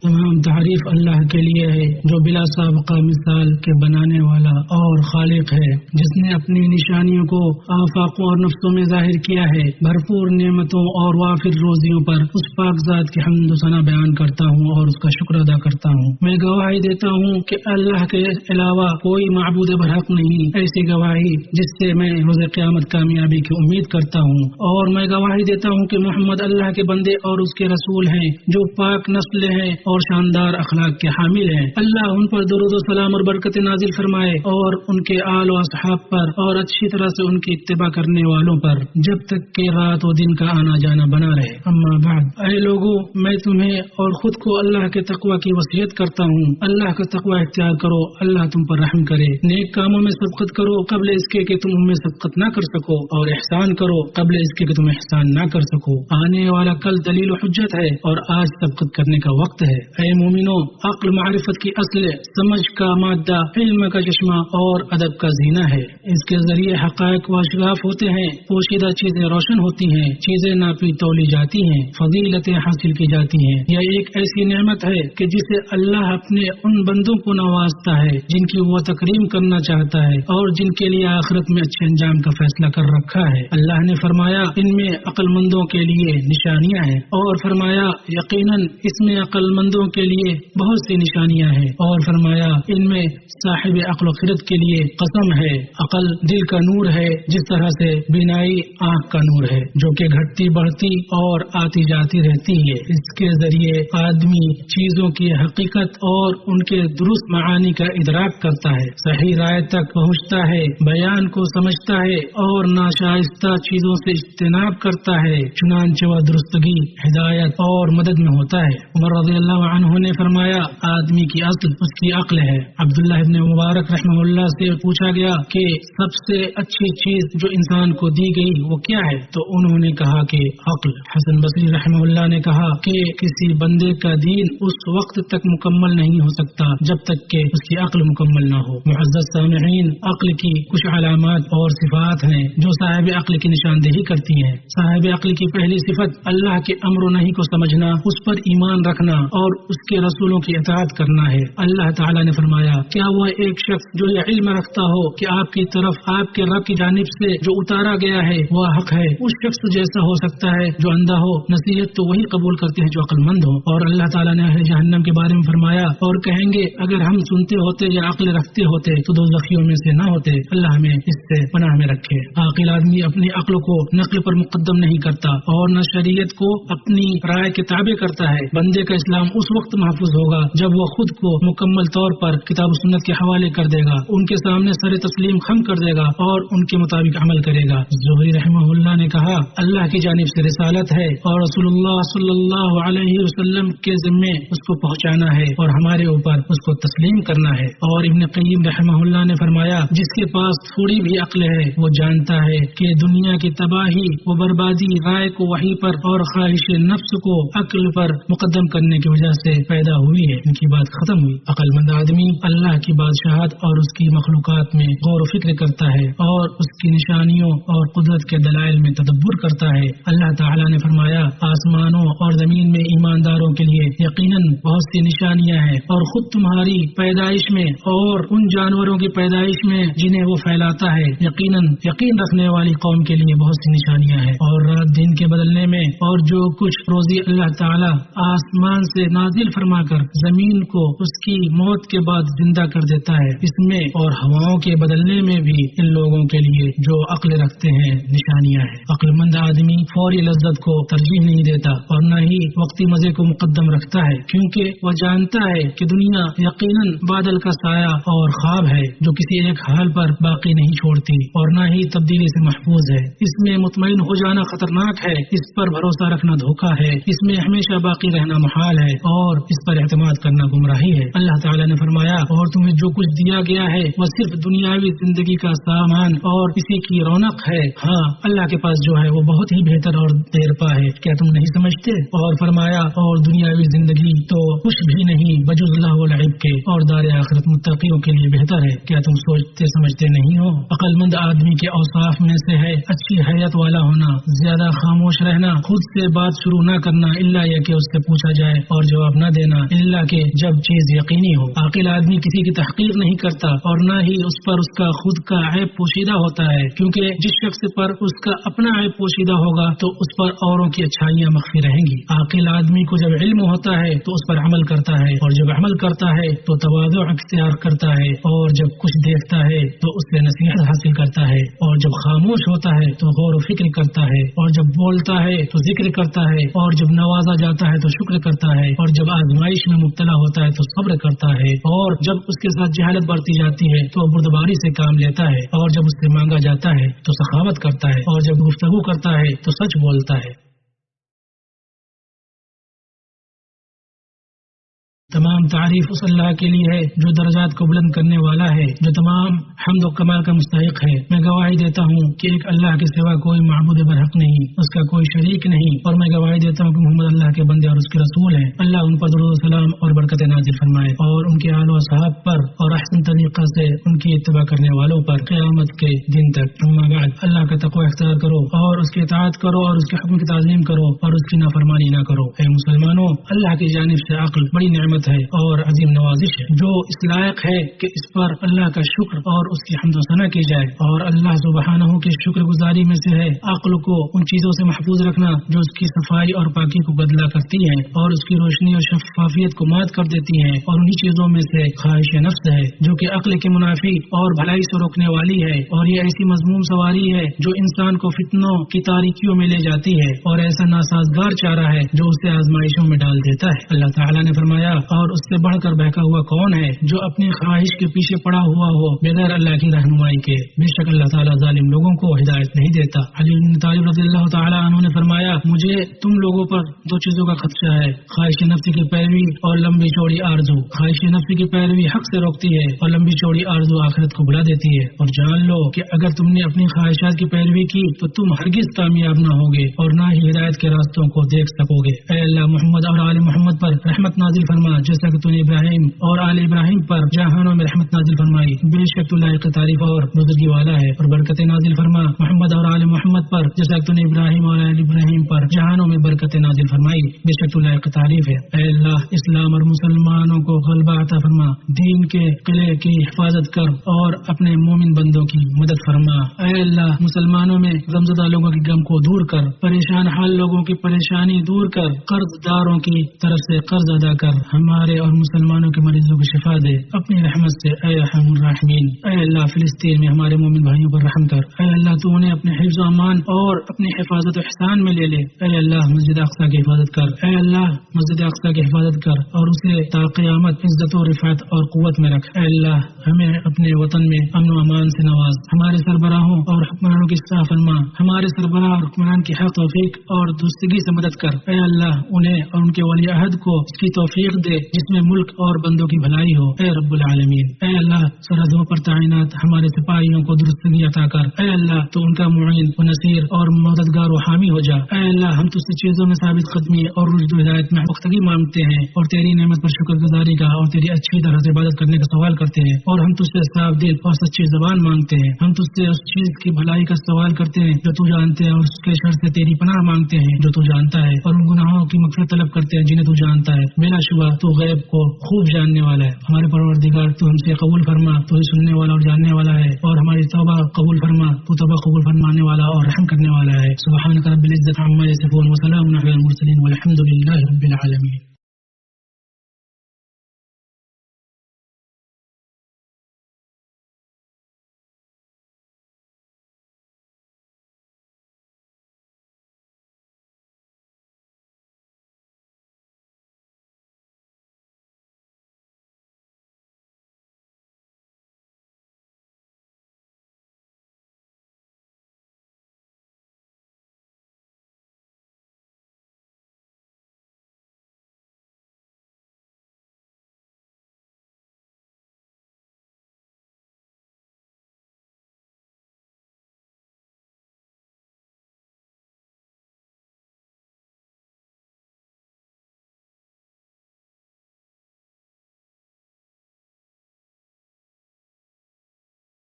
تمام تعریف اللہ کے لیے ہے جو بلا سابقہ مثال کے بنانے والا اور خالق ہے، جس نے اپنی نشانیوں کو آفاق اور نفسوں میں ظاہر کیا ہے۔ بھرپور نعمتوں اور وافر روزیوں پر اس پاک ذات کی حمد و ثنا بیان کرتا ہوں اور اس کا شکر ادا کرتا ہوں۔ میں گواہی دیتا ہوں کہ اللہ کے علاوہ کوئی معبود برحق نہیں، ایسی گواہی جس سے میں روز قیامت کامیابی کی امید کرتا ہوں، اور میں گواہی دیتا ہوں کہ محمد اللہ کے بندے اور اس کے رسول ہیں جو پاک نسل ہیں اور شاندار اخلاق کے حامل ہیں۔ اللہ ان پر درود و سلام اور برکت نازل فرمائے اور ان کے آل و اصحاب پر اور اچھی طرح سے ان کی اتباع کرنے والوں پر جب تک کہ رات و دن کا آنا جانا بنا رہے۔ اما بعد، اے لوگوں، میں تمہیں اور خود کو اللہ کے تقوی کی وصیت کرتا ہوں۔ اللہ کا تقوی اختیار کرو، اللہ تم پر رحم کرے۔ نیک کاموں میں سبقت کرو قبل اس کے کہ تم ان میں سبقت نہ کر سکو، اور احسان کرو قبل اس کے کہ تم احسان نہ کر سکو۔ آنے والا کل دلیل و حجت ہے اور آج سبقت کرنے کا وقت ہے۔ اے مومنو، عقل معرفت کی اصل، سمجھ کا مادہ، علم کا چشمہ اور ادب کا زینہ ہے۔ اس کے ذریعے حقائق واشگاف ہوتے ہیں، پوشیدہ چیزیں روشن ہوتی ہیں، چیزیں ناپی تولی جاتی ہیں، فضیلتیں حاصل کی جاتی ہیں۔ یہ ایک ایسی نعمت ہے کہ جسے اللہ اپنے ان بندوں کو نوازتا ہے جن کی وہ تکریم کرنا چاہتا ہے اور جن کے لیے آخرت میں اچھے انجام کا فیصلہ کر رکھا ہے۔ اللہ نے فرمایا ان میں عقل مندوں کے لیے نشانیاں ہیں، اور فرمایا یقیناً اس میں عقل مندوں کے لیے بہت سی نشانیاں ہیں، اور فرمایا ان میں صاحب عقل و خرد کے لیے قسم ہے۔ عقل دل کا نور ہے، جس طرح سے بینائی آنکھ کا نور ہے جو کہ گھٹتی بڑھتی اور آتی جاتی رہتی ہے۔ اس کے ذریعے آدمی چیزوں کی حقیقت اور ان کے درست معانی کا ادراک کرتا ہے، صحیح رائے تک پہنچتا ہے، بیان کو سمجھتا ہے اور ناشائستہ چیزوں سے اجتناب کرتا ہے، چنانچہ وہ درستگی، ہدایت اور مدد میں ہوتا ہے۔ عمر رضی اللہ عنہ نے فرمایا آدمی کی اصل اس کی عقل ہے۔ عبداللہ ابن مبارک رحمہ اللہ سے پوچھا گیا کہ سب سے اچھی چیز جو انسان کو دی گئی وہ کیا ہے، تو انہوں نے کہا کہ عقل۔ حسن بصری رحمہ اللہ نے کہا کہ کسی بندے کا دین اس وقت تک مکمل نہیں ہو سکتا جب تک کہ اس کی عقل مکمل نہ ہو۔ معزز سامعین، عقل کی کچھ علامات اور صفات ہیں جو صاحب عقل کی نشاندہی کرتی ہیں۔ صاحب عقل کی پہلی صفت اللہ کے امر و نہی کو سمجھنا، اس پر ایمان رکھنا اور اس کے رسولوں کی اطاعت کرنا ہے۔ اللہ تعالیٰ نے فرمایا کیا وہ ایک شخص جو یہ علم رکھتا ہو کہ آپ کی طرف آپ کے رب کی جانب سے جو اتارا گیا ہے وہ حق ہے، اس شخص جیسا ہو سکتا ہے جو اندھا ہو؟ نصیحت تو وہی قبول کرتے ہیں جو عقل مند ہو۔ اور اللہ تعالیٰ نے اہل جہنم کے بارے میں فرمایا اور کہیں گے اگر ہم سنتے ہوتے یا عقل رکھتے ہوتے تو دوزخیوں میں سے نہ ہوتے۔ اللہ ہمیں اس سے پناہ میں رکھے۔ عاقل آدمی اپنی عقل کو نقل پر مقدم نہیں کرتا اور نہ شریعت کو اپنی رائے کے تابع کرتا ہے۔ بندے کا اسلام اس وقت محفوظ ہوگا جب وہ خود کو مکمل طور پر کتاب و سنت کے حوالے کر دے گا، ان کے سامنے سر تسلیم خم کر دے گا اور ان کے مطابق عمل کرے گا۔ زہری رحمہ اللہ نے کہا اللہ کی جانب سے رسالت ہے اور رسول اللہ صلی اللہ علیہ وسلم کے ذمے اس کو پہنچانا ہے اور ہمارے اوپر اس کو تسلیم کرنا ہے۔ اور ابن قیم رحمہ اللہ نے فرمایا جس کے پاس تھوڑی بھی عقل ہے وہ جانتا ہے کہ دنیا کی تباہی و بربادی رائے کو وحی پر اور خواہش نفس کو عقل پر مقدم کرنے کی وجہ سے پیدا ہوئی ہے۔ ان کی بات ختم ہوئی۔ عقل مند آدمی اللہ کی بادشاہت اور اس کی مخلوقات میں غور و فکر کرتا ہے اور اس کی نشانیوں اور قدرت کے دلائل میں تدبر کرتا ہے۔ اللہ تعالیٰ نے فرمایا آسمانوں اور زمین میں ایمانداروں کے لیے یقیناً بہت سی نشانیاں ہیں، اور خود تمہاری پیدائش میں اور ان جانوروں کی پیدائش میں جنہیں وہ پھیلاتا ہے یقین رکھنے والی قوم کے لیے بہت سی نشانیاں ہیں۔ اور رات دن کے بدلنے میں اور جو کچھ روزی اللہ تعالیٰ آسمان سے نازل فرما کر زمین کو اس کی موت کے بعد زندہ کر دیتا ہے، اس میں اور ہواؤں کے بدلنے میں بھی ان لوگوں کے لیے جو عقل رکھتے ہیں نشانیاں ہیں۔ عقل مند آدمی فوری لذت کو ترجیح نہیں دیتا اور نہ ہی وقتی مزے کو مقدم رکھتا ہے، کیونکہ وہ جانتا ہے کہ دنیا یقیناً بادل کا سایہ اور خواب ہے جو کسی ایک حال پر باقی نہیں چھوڑتی اور نہ ہی تبدیلی سے محفوظ ہے۔ اس میں مطمئن ہو جانا خطرناک ہے، اس پر بھروسہ رکھنا دھوکہ ہے، اس میں ہمیشہ باقی رہنا محال ہے اور اس پر اعتماد کرنا گمراہی ہے۔ اللہ تعالیٰ نے فرمایا اور تمہیں جو کچھ دیا گیا ہے وہ صرف دنیاوی زندگی کا سامان اور اسی کی رونق ہے، ہاں اللہ کے پاس جو ہے وہ بہت ہی بہتر اور دیر پا ہے، کیا تم نہیں سمجھتے؟ اور فرمایا اور دنیاوی زندگی تو کچھ بھی نہیں بجز اللہ والعب کے، اور دار آخرت متقیوں کے لیے بہتر ہے۔ کیا تم سوچتے سمجھتے نہیں ہو؟ عقل مند آدمی کے اوصاف میں سے ہے اچھی حیت والا ہونا، زیادہ خاموش رہنا، خود سے بات شروع نہ کرنا الا یہ کہ اس سے پوچھا جائے، اور جواب نہ دینا الا کہ جب چیز یقینی ہو۔ عاقل آدمی کسی کی تحقیر نہیں کرتا اور نہ ہی اس پر اس کا خود کا عیب پوشیدہ ہوتا ہے، کیونکہ جس شخص پر اس کا اپنا عیب پوشیدہ ہوگا تو اس پر اوروں کی اچھائیاں مخفی رہیں گی۔ عاقل آدمی کو جب علم ہوتا ہے تو اس پر عمل کرتا ہے، اور جب عمل کرتا ہے تو تواضع اختیار کرتا ہے، اور جب کچھ دیکھتا ہے تو اس سے نصیحت حاصل کرتا ہے، اور جب خاموش ہوتا ہے تو غور و فکر کرتا ہے، اور جب بولتا ہے تو ذکر کرتا ہے، اور جب نوازا جاتا ہے تو شکر کرتا ہے، اور جب آزمائش میں مبتلا ہوتا ہے تو صبر کرتا ہے، اور جب اس کے ساتھ جہالت برتی جاتی ہے تو بردباری سے کام لیتا ہے، اور جب اس سے مانگا جاتا ہے تو سخاوت کرتا ہے، اور جب گفتگو کرتا ہے تو سچ بولتا ہے۔ تمام تعریف اس اللہ کے لیے ہے جو درجات کو بلند کرنے والا ہے، جو تمام حمد و کمال کا مستحق ہے۔ میں گواہی دیتا ہوں کہ ایک اللہ کے سوا کوئی معبود برحق نہیں، اس کا کوئی شریک نہیں، اور میں گواہی دیتا ہوں کہ محمد اللہ کے بندے اور اس کے رسول ہیں۔ اللہ ان پر درود و سلام اور برکت نازل فرمائے، اور ان کے آل و اصحاب پر اور احسن طریقہ سے ان کی اتباع کرنے والوں پر قیامت کے دن تک۔ اما بعد، اللہ کا تقوی اختیار کرو اور اس کی اطاعت کرو اور اس کے حکم کی تعظیم کرو اور اس کی نافرمانی نہ کرو۔ اے مسلمانوں، اللہ کی جانب سے عقل بڑی نعمت ہے اور عظیم نوازش ہے، جو اس لائق ہے کہ اس پر اللہ کا شکر اور اس کی حمد و ثنا کی جائے، اور اللہ سبحانہ کی شکر گزاری میں سے ہے عقل کو ان چیزوں سے محفوظ رکھنا جو اس کی صفائی اور پاکی کو بدلا کرتی ہیں اور اس کی روشنی اور شفافیت کو مات کر دیتی ہیں، اور انہی چیزوں میں سے خواہش نفس ہے جو کہ عقل کے منافی اور بھلائی سے روکنے والی ہے، اور یہ ایسی مذموم سواری ہے جو انسان کو فتنوں کی تاریکیوں میں لے جاتی ہے، اور ایسا ناسازگار چارہ ہے جو اسے آزمائشوں میں ڈال دیتا ہے۔ اللہ تعالیٰ نے فرمایا، اور اس سے بڑھ کر بہکا ہوا کون ہے جو اپنی خواہش کے پیچھے پڑا ہوا ہو بغیر اللہ کی رہنمائی کے؟ بے شک اللہ تعالیٰ ظالم لوگوں کو ہدایت نہیں دیتا۔ علی بن طالب رضی اللہ تعالیٰ عنہ نے فرمایا، مجھے تم لوگوں پر دو چیزوں کا خدشہ ہے، خواہش نفس کی پیروی اور لمبی چوڑی آرزو۔ خواہش نفس کی پیروی حق سے روکتی ہے اور لمبی چوڑی آرزو آخرت کو بلا دیتی ہے، اور جان لو کہ اگر تم نے اپنی خواہشات کی پیروی کی تو تم ہرگز کامیاب نہ ہوگے اور نہ ہی ہدایت کے راستوں کو دیکھ سکو گے۔ اے اللہ، محمد اور آل محمد پر رحمت نازل فرما، جیسا کہ تو نے ابراہیم اور آل ابراہیم پر جہانوں میں رحمت نازل فرمائی۔ بے شک تو لائق تعریف اور بزرگی والا ہے، اور برکت نازل فرما محمد اور آل محمد پر، جیسا کہ تو نے ابراہیم اور آل ابراہیم پر جہانوں میں برکت نازل فرمائی۔ بے شک تو لائق تعریف ہے۔ اے اللہ، اسلام اور مسلمانوں کو غلبہ عطا فرما، دین کے قلعے کی حفاظت کر اور اپنے مومن بندوں کی مدد فرما۔ اے اللہ، مسلمانوں میں غمزدہ لوگوں کے غم کو دور کر، پریشان حال لوگوں کی پریشانی دور کر، قرض داروں کی طرف سے قرض ادا کر، ہمارے اور مسلمانوں کے مریضوں کو شفا دے اپنی رحمت سے۔ اے ارحم الراحمین، اے اللہ، فلسطین میں ہمارے مومن بھائیوں پر رحم کر۔ اے اللہ، تو انہیں اپنے حفظ و امان اور اپنی حفاظت و احسان میں لے لے۔ اے اللہ، مسجد اقصی کی حفاظت کر۔ اے اللہ، مسجد اقصی کی حفاظت کر اور اسے تا قیامت عزت و رفعت اور قوت میں رکھ۔ اے اللہ، ہمیں اپنے وطن میں امن و امان سے نواز، ہمارے سربراہوں اور حکمرانوں کی اصلاح فرما، ہمارے سربراہ اور حکمران کی حق توفیق اور درستگی سے مدد کر۔ اے اللہ، انہیں اور ان کے ولی عہد کو اس کی توفیق دے جس میں ملک اور بندوں کی بھلائی ہو۔ اے رب العالمین، اے اللہ، سرحدوں پر تعینات ہمارے سپاہیوں کو درستگی عطا کر۔ اے اللہ، تو ان کا معین و نصیر اور مددگار و حامی ہو جا۔ اے اللہ، ہم تجھ سے چیزوں میں ثابت قدمی اور رشد و ہدایت میں پختگی مانگتے ہیں، اور تیری نعمت پر شکر گزاری کا اور تیری اچھی طرح سے عبادت کرنے کا سوال کرتے ہیں، اور ہم تجھ سے صاف دل اور سچی زبان مانگتے ہیں۔ ہم تجھ سے اس چیز کی بھلائی کا سوال کرتے ہیں جو تو جانتے ہیں، اور اس کے شر سے تیری پناہ مانگتے ہیں جو تو جانتا ہے، اور ان گناہوں کی مغفرت طلب کرتے ہیں جنہیں تو جانتا ہے۔ بلا شبہ تو غیب کو خوب جاننے والا ہے۔ ہمارے پروردگار، تو ہم سے قبول فرما، تو ہی سننے والا اور جاننے والا ہے، اور ہماری توبہ قبول فرما، تو توبہ قبول فرمانے والا اور رحم کرنے والا ہے۔ سبحانک رب العزت عما یصفون وسلام علی المرسلین والحمد للہ رب العالمین۔